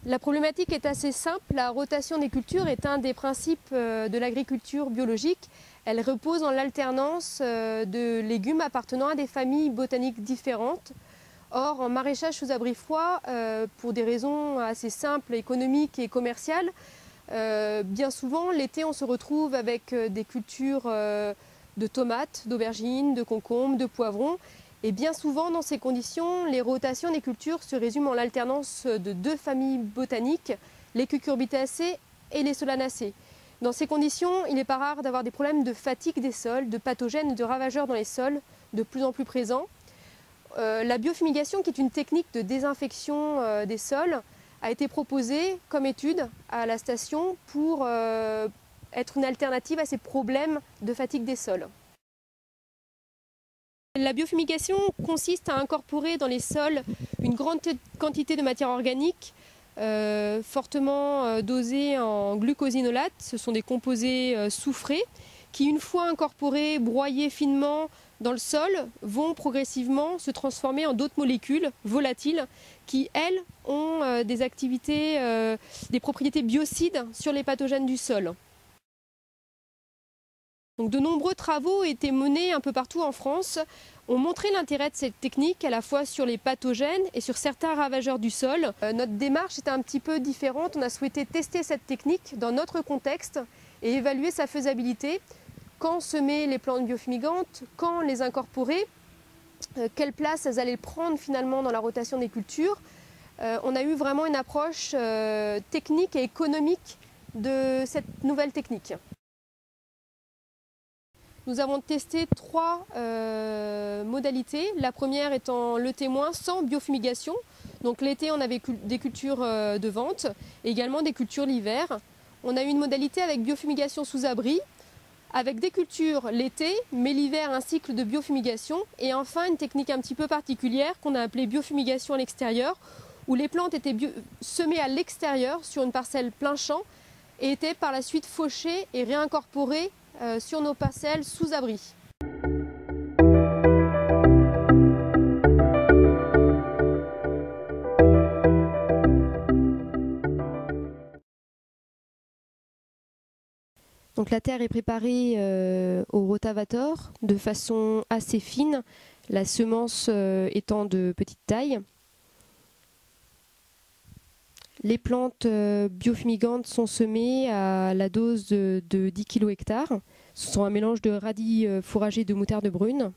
La problématique est assez simple. La rotation des cultures est un des principes de l'agriculture biologique. Elle repose en l'alternance de légumes appartenant à des familles botaniques différentes. Or, en maraîchage sous abri froid, pour des raisons assez simples, économiques et commerciales, bien souvent, l'été, on se retrouve avec des cultures de tomates, d'aubergines, de concombres, de poivrons. Et bien souvent, dans ces conditions, les rotations des cultures se résument en l'alternance de deux familles botaniques, les cucurbitacées et les solanacées. Dans ces conditions, il n'est pas rare d'avoir des problèmes de fatigue des sols, de pathogènes et de ravageurs dans les sols, de plus en plus présents. La biofumigation, qui est une technique de désinfection des sols, a été proposée comme étude à la station pour être une alternative à ces problèmes de fatigue des sols. La biofumigation consiste à incorporer dans les sols une grande quantité de matière organique fortement dosée en glucosinolates. Ce sont des composés soufrés qui, une fois incorporés, broyés finement dans le sol, vont progressivement se transformer en d'autres molécules volatiles qui, elles, ont des activités, des propriétés biocides sur les pathogènes du sol. Donc, de nombreux travaux ont été menés un peu partout en France, ont montré l'intérêt de cette technique à la fois sur les pathogènes et sur certains ravageurs du sol. Notre démarche était un petit peu différente. On a souhaité tester cette technique dans notre contexte et évaluer sa faisabilité. Quand semer les plantes biofumigantes, quand les incorporer, quelle place elles allaient prendre finalement dans la rotation des cultures. On a eu vraiment une approche technique et économique de cette nouvelle technique. Nous avons testé trois modalités. La première étant le témoin sans biofumigation. Donc l'été, on avait des cultures de vente, et également des cultures l'hiver. On a eu une modalité avec biofumigation sous abri, avec des cultures l'été, mais l'hiver un cycle de biofumigation. Et enfin, une technique un petit peu particulière qu'on a appelée biofumigation à l'extérieur, où les plantes étaient semées à l'extérieur sur une parcelle plein champ et étaient par la suite fauchées et réincorporées sur nos parcelles sous abri. Donc la terre est préparée au rotavator de façon assez fine, la semence étant de petite taille. Les plantes biofumigantes sont semées à la dose de 10 kg/hectare. Ce sont un mélange de radis fourragés et de moutarde brune.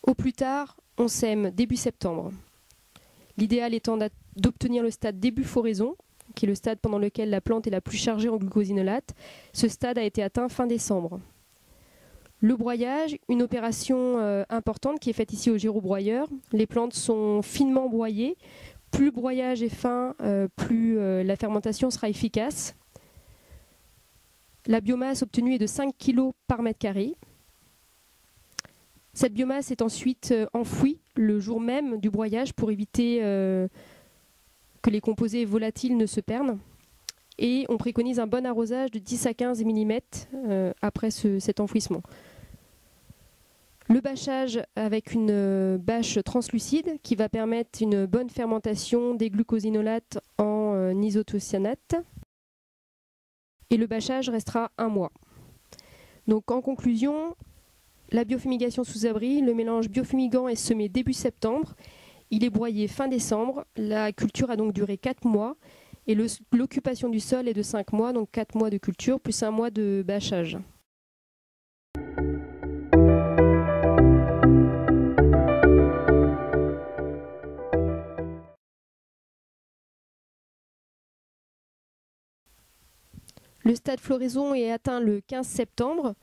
Au plus tard, on sème début septembre. L'idéal étant d'obtenir le stade début floraison, qui est le stade pendant lequel la plante est la plus chargée en glucosinolates. Ce stade a été atteint fin décembre. Le broyage, une opération importante qui est faite ici au gyrobroyeur. Les plantes sont finement broyées. Plus le broyage est fin, plus la fermentation sera efficace. La biomasse obtenue est de 5 kg par mètre carré. Cette biomasse est ensuite enfouie le jour même du broyage pour éviter que les composés volatiles ne se perdent. Et on préconise un bon arrosage de 10 à 15 mm après cet enfouissement. Le bâchage avec une bâche translucide qui va permettre une bonne fermentation des glucosinolates en isothiocyanate. Et le bâchage restera 1 mois. Donc en conclusion, la biofumigation sous abri, le mélange biofumigant est semé début septembre. Il est broyé fin décembre. La culture a donc duré 4 mois. Et l'occupation du sol est de 5 mois, donc 4 mois de culture plus 1 mois de bâchage. Le stade floraison est atteint le 15 septembre.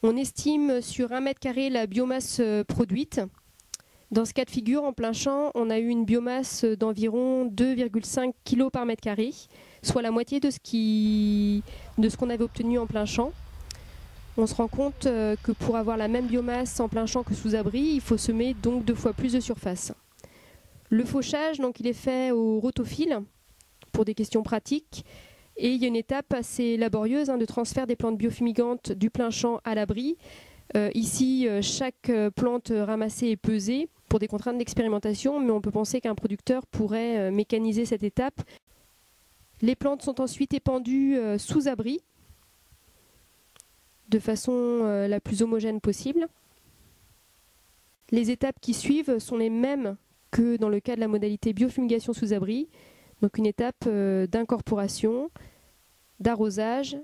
On estime sur 1 mètre carré la biomasse produite. Dans ce cas de figure, en plein champ, on a eu une biomasse d'environ 2,5 kg par mètre carré, soit la moitié de ce qu'on avait obtenu en plein champ. On se rend compte que pour avoir la même biomasse en plein champ que sous abri, il faut semer donc 2 fois plus de surface. Le fauchage, donc, il est fait au rotofil pour des questions pratiques. Et il y a une étape assez laborieuse de transfert des plantes biofumigantes du plein champ à l'abri. Ici, chaque plante ramassée est pesée pour des contraintes d'expérimentation, mais on peut penser qu'un producteur pourrait mécaniser cette étape. Les plantes sont ensuite épandues sous abri de façon la plus homogène possible. Les étapes qui suivent sont les mêmes que dans le cas de la modalité biofumigation sous abri. Donc une étape d'incorporation, d'arrosage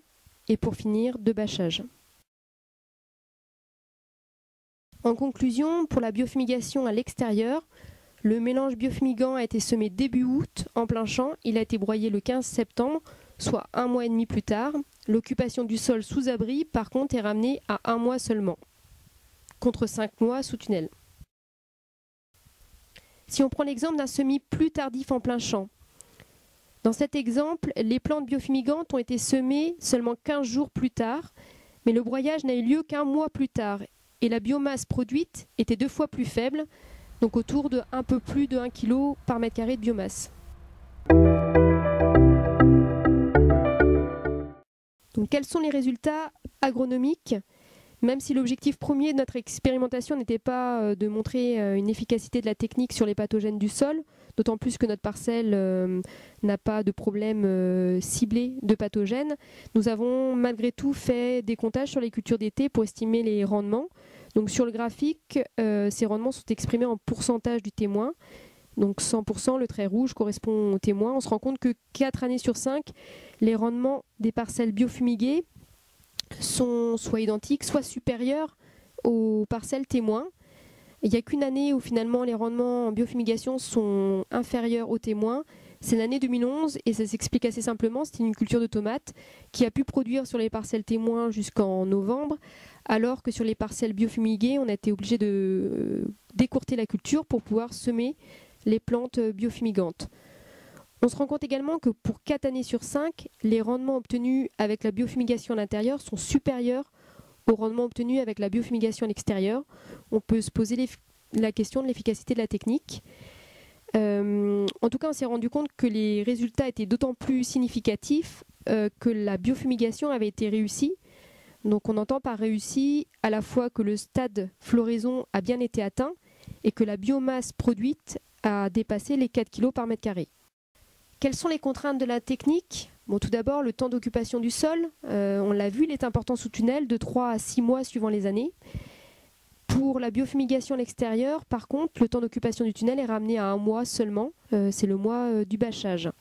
et pour finir de bâchage. En conclusion, pour la biofumigation à l'extérieur, le mélange biofumigant a été semé début août en plein champ. Il a été broyé le 15 septembre, soit 1 mois et demi plus tard. L'occupation du sol sous abri, par contre, est ramenée à 1 mois seulement, contre 5 mois sous tunnel. Si on prend l'exemple d'un semis plus tardif en plein champ, dans cet exemple, les plantes biofumigantes ont été semées seulement 15 jours plus tard, mais le broyage n'a eu lieu qu'1 mois plus tard et la biomasse produite était 2 fois plus faible, donc autour de un peu plus de 1 kg par mètre carré de biomasse. Donc, quels sont les résultats agronomiques ? Même si l'objectif premier de notre expérimentation n'était pas de montrer une efficacité de la technique sur les pathogènes du sol, d'autant plus que notre parcelle n'a pas de problème ciblé de pathogènes, nous avons malgré tout fait des comptages sur les cultures d'été pour estimer les rendements. Donc sur le graphique, ces rendements sont exprimés en pourcentage du témoin. Donc 100%, le trait rouge correspond au témoin. On se rend compte que 4 années sur 5, les rendements des parcelles biofumiguées sont soit identiques, soit supérieurs aux parcelles témoins. Il n'y a qu'une année où finalement les rendements en biofumigation sont inférieurs aux témoins. C'est l'année 2011 et ça s'explique assez simplement. C'était une culture de tomates qui a pu produire sur les parcelles témoins jusqu'en novembre, alors que sur les parcelles biofumiguées, on a été obligé de décourter la culture pour pouvoir semer les plantes biofumigantes. On se rend compte également que pour 4 années sur 5, les rendements obtenus avec la biofumigation à l'intérieur sont supérieurs aux rendements obtenus avec la biofumigation à l'extérieur. On peut se poser la question de l'efficacité de la technique. En tout cas, on s'est rendu compte que les résultats étaient d'autant plus significatifs que la biofumigation avait été réussie. Donc on entend par réussi à la fois que le stade floraison a bien été atteint et que la biomasse produite a dépassé les 4 kg par mètre carré. Quelles sont les contraintes de la technique ? Bon, tout d'abord, le temps d'occupation du sol. On l'a vu, il est important sous tunnel, de 3 à 6 mois suivant les années. Pour la biofumigation à l'extérieur, par contre, le temps d'occupation du tunnel est ramené à 1 mois seulement. C'est le mois du bâchage.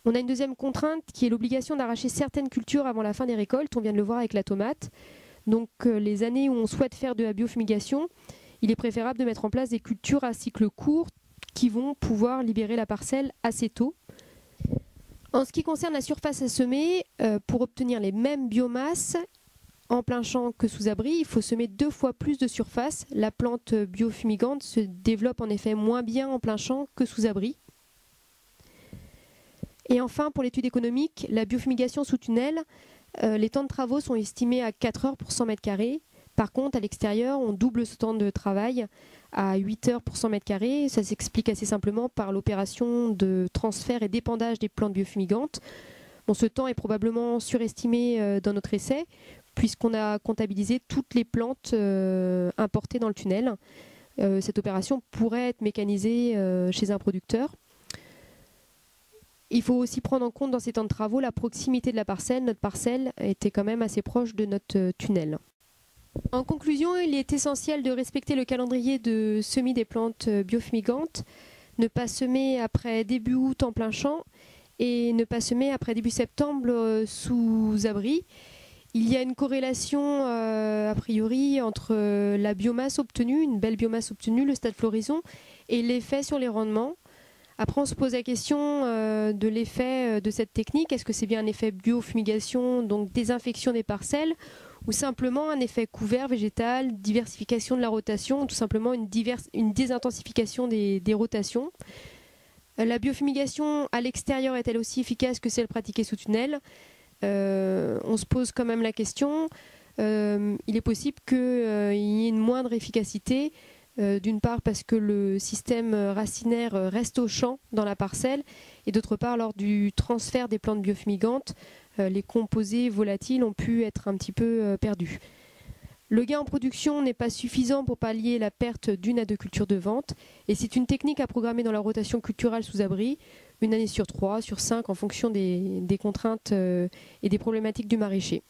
On a une deuxième contrainte qui est l'obligation d'arracher certaines cultures avant la fin des récoltes. On vient de le voir avec la tomate. Donc les années où on souhaite faire de la biofumigation, il est préférable de mettre en place des cultures à cycle court qui vont pouvoir libérer la parcelle assez tôt. En ce qui concerne la surface à semer, pour obtenir les mêmes biomasses en plein champ que sous abri, il faut semer 2 fois plus de surface. La plante biofumigante se développe en effet moins bien en plein champ que sous abri. Et enfin, pour l'étude économique, la biofumigation sous tunnel, les temps de travaux sont estimés à 4 heures pour 100 mètres carrés. Par contre, à l'extérieur, on double ce temps de travail à 8 heures pour 100 mètres carrés. Ça s'explique assez simplement par l'opération de transfert et d'épandage des plantes biofumigantes. Bon, ce temps est probablement surestimé dans notre essai, puisqu'on a comptabilisé toutes les plantes importées dans le tunnel. Cette opération pourrait être mécanisée chez un producteur. Il faut aussi prendre en compte dans ces temps de travaux la proximité de la parcelle. Notre parcelle était quand même assez proche de notre tunnel. En conclusion, il est essentiel de respecter le calendrier de semis des plantes biofumigantes, ne pas semer après début août en plein champ et ne pas semer après début septembre sous abri. Il y a une corrélation a priori entre la biomasse obtenue, une belle biomasse obtenue, le stade floraison, et l'effet sur les rendements. Après, on se pose la question de l'effet de cette technique. Est-ce que c'est bien un effet biofumigation, donc désinfection des parcelles, ou simplement un effet couvert végétal, diversification de la rotation, ou tout simplement une désintensification des rotations. La biofumigation à l'extérieur est-elle aussi efficace que celle pratiquée sous tunnel ? On se pose quand même la question. Il est possible qu'il y ait une moindre efficacité D'une part parce que le système racinaire reste au champ dans la parcelle, et d'autre part lors du transfert des plantes biofumigantes, les composés volatiles ont pu être un petit peu perdus. Le gain en production n'est pas suffisant pour pallier la perte d'une à deux cultures de vente, et c'est une technique à programmer dans la rotation culturelle sous abri, une année sur 3, sur 5, en fonction des contraintes et des problématiques du maraîcher.